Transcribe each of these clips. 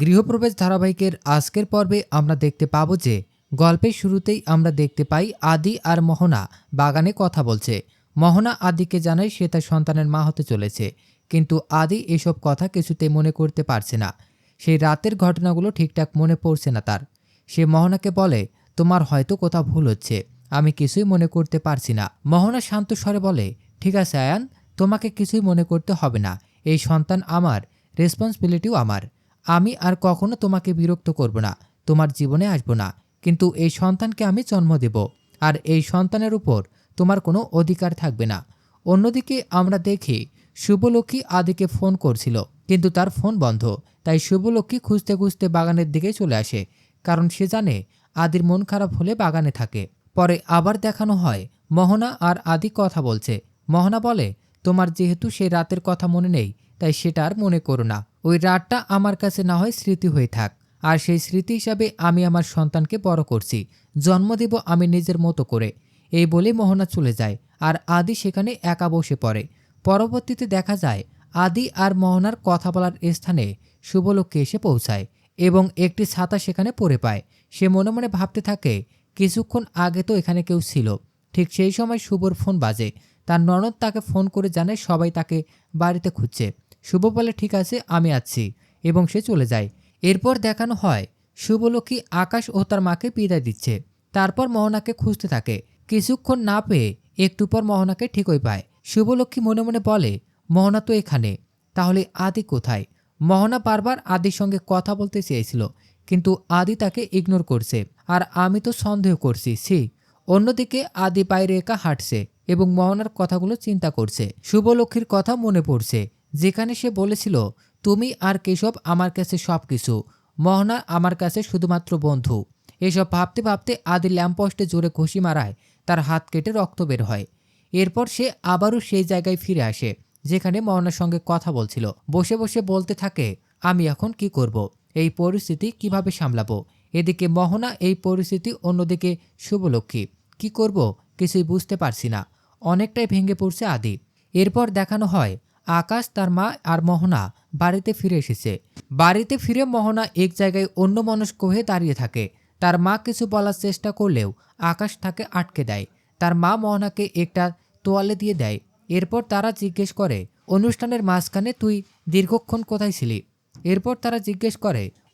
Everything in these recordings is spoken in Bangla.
গৃহপ্রবেশ ধারাবাহিকের আজকের পর্বে আমরা দেখতে পাবো যে গল্পের শুরুতেই আমরা দেখতে পাই আদি আর মোহনা বাগানে কথা বলছে। মোহনা আদিকে জানায় সে তার সন্তানের মা হতে চলেছে, কিন্তু আদি এসব কথা কিছুতেই মনে করতে পারছে না। সেই রাতের ঘটনাগুলো ঠিকঠাক মনে পড়ছে না তার। সে মোহনাকে বলে, তোমার হয়তো কোথাও ভুল হচ্ছে, আমি কিছুই মনে করতে পারছি না। মোহনা শান্ত স্বরে বলে, ঠিক আছে আয়ান, তোমাকে কিছুই মনে করতে হবে না। এই সন্তান আমার, রেসপন্সিবিলিটিও আমার। আমি আর কখনো তোমাকে বিরক্ত করব না, তোমার জীবনে আসব না, কিন্তু এই সন্তানকে আমি জন্ম দেব, আর এই সন্তানের উপর তোমার কোনো অধিকার থাকবে না। অন্যদিকে আমরা দেখি শুভলক্ষ্মী আদিকে ফোন করছিল, কিন্তু তার ফোন বন্ধ। তাই শুভলক্ষ্মী খুঁজতে খুঁজতে বাগানের দিকে চলে আসে, কারণ সে জানে আদির মন খারাপ হলে বাগানে থাকে। পরে আবার দেখানো হয় মোহনা আর আদি কথা বলছে। মোহনা বলে, তোমার যেহেতু সেই রাতের কথা মনে নেই, তাই সেটা আর মনে করো না। ওই রাতটা আমার কাছে না হয় স্মৃতি হয়ে থাক, আর সেই স্মৃতি হিসাবে আমি আমার সন্তানকে বড় করছি, জন্ম দেব আমি নিজের মতো করে। এই বলে মোহনা চলে যায়, আর আদি সেখানে একা বসে পড়ে। পরবর্তীতে দেখা যায় আদি আর মোহনার কথা বলার স্থানে শুভলক্ষ্মী এসে পৌঁছায় এবং একটি ছাতা সেখানে পড়ে পায়। সে মনে মনে ভাবতে থাকে, কিছুক্ষণ আগে তো এখানে কেউ ছিল। ঠিক সেই সময় শুভর ফোন বাজে। তার ননদ তাকে ফোন করে জানায় সবাই তাকে বাড়িতে খুঁজছে। শুভ বলে, ঠিক আছে, আমি আছি, এবং সে চলে যায়। এরপর দেখানো হয় শুভলক্ষ্মী আকাশ ও তার মাকে বিদায় দিচ্ছে। তারপর মোহনাকে খুঁজতে থাকে। কিছুক্ষণ না পেয়ে একটু পর মোহনাকে ঠিকই পায়। শুভলক্ষ্মী মনে মনে বলে, মোহনা তো এখানে, তাহলে আদি কোথায়? মোহনা বারবার আদির সঙ্গে কথা বলতে চেয়েছিল, কিন্তু আদি তাকে ইগনোর করছে, আর আমি তো সন্দেহ করছি। অন্যদিকে আদি বাইরে একা হাঁটছে এবং মোহনার কথাগুলো চিন্তা করছে। শুভলক্ষ্মীর কথা মনে পড়ছে, যেখানে সে বলেছিল, তুমি আর কেশব আমার কাছে সব কিছু, মোহনা আমার কাছে শুধুমাত্র বন্ধু। এসব ভাবতে ভাবতে আদি ল্যাম্পপোস্টে জোরে ঘুষি মারায় তার হাত কেটে রক্ত বের হয়। এরপর সে আবারও সেই জায়গায় ফিরে আসে যেখানে মোহনার সঙ্গে কথা বলছিল। বসে বসে বলতে থাকে, আমি এখন কি করব, এই পরিস্থিতি কিভাবে সামলাবো? এদিকে মোহনা এই পরিস্থিতি, অন্যদিকে শুভলক্ষ্মী। কি করব কিছুই বুঝতে পারছি না। অনেকটাই ভেঙে পড়ছে আদি। এরপর দেখানো হয় আকাশ, তার মা আর মোহনা বাড়িতে ফিরে এসেছে। বাড়িতে ফিরে মোহনা এক জায়গায় অন্যমনস্ক হয়ে দাঁড়িয়ে থাকে। তার মা কিছু বলার চেষ্টা করলেও আকাশ তাকে আটকে দেয়। তার মা মোহনাকে একটা তোয়ালে দিয়ে দেয়। এরপর তারা জিজ্ঞেস করে, অনুষ্ঠানের মাঝখানে তুই দীর্ঘক্ষণ কোথায় ছিলি?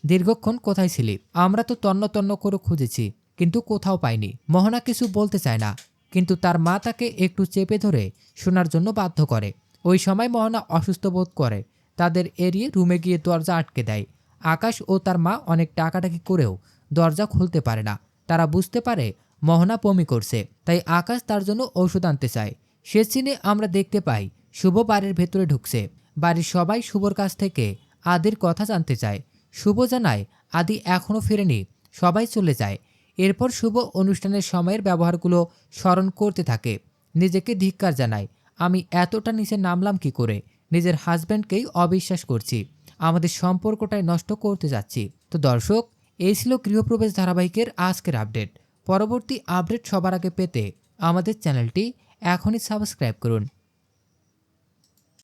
দীর্ঘক্ষণ কোথায় ছিলি? আমরা তো তন্ন তন্ন করে খুঁজেছি, কিন্তু কোথাও পাইনি। মোহনা কিছু বলতে চায় না, কিন্তু তার মা তাকে একটু চেপে ধরে শোনার জন্য বাধ্য করে। ওই সময় মোহনা অসুস্থ বোধ করে তাদের এড়িয়ে রুমে গিয়ে দরজা আটকে দেয়। আকাশ ও তার মা অনেক ডাকাডাকি করেও দরজা খুলতে পারে না। তারা বুঝতে পারে মোহনা বমি করছে, তাই আকাশ তার জন্য ঔষধ আনতে চায়। সে সিনে আমরা দেখতে পাই শুভ বাড়ির ভেতরে ঢুকছে। বাড়ির সবাই শুভর কাছ থেকে আদির কথা জানতে চায়। শুভ জানায় আদি এখনও ফেরেনি, সবাই চলে যায়। এরপর শুভ অনুষ্ঠানের সময়ের ব্যবহারগুলো স্মরণ করতে থাকে। নিজেকে ধিক্কার জানায়, আমি এতটা নিচে নামলাম কি করে? নিজের হাজব্যান্ডকেই অবিশ্বাস করছি, আমাদের সম্পর্কটাই নষ্ট করতে যাচ্ছি। তো দর্শক, এই ছিল গৃহপ্রবেশ ধারাবাহিকের আজকের আপডেট। পরবর্তী আপডেট সবার আগে পেতে আমাদের চ্যানেলটি এখনই সাবস্ক্রাইব করুন।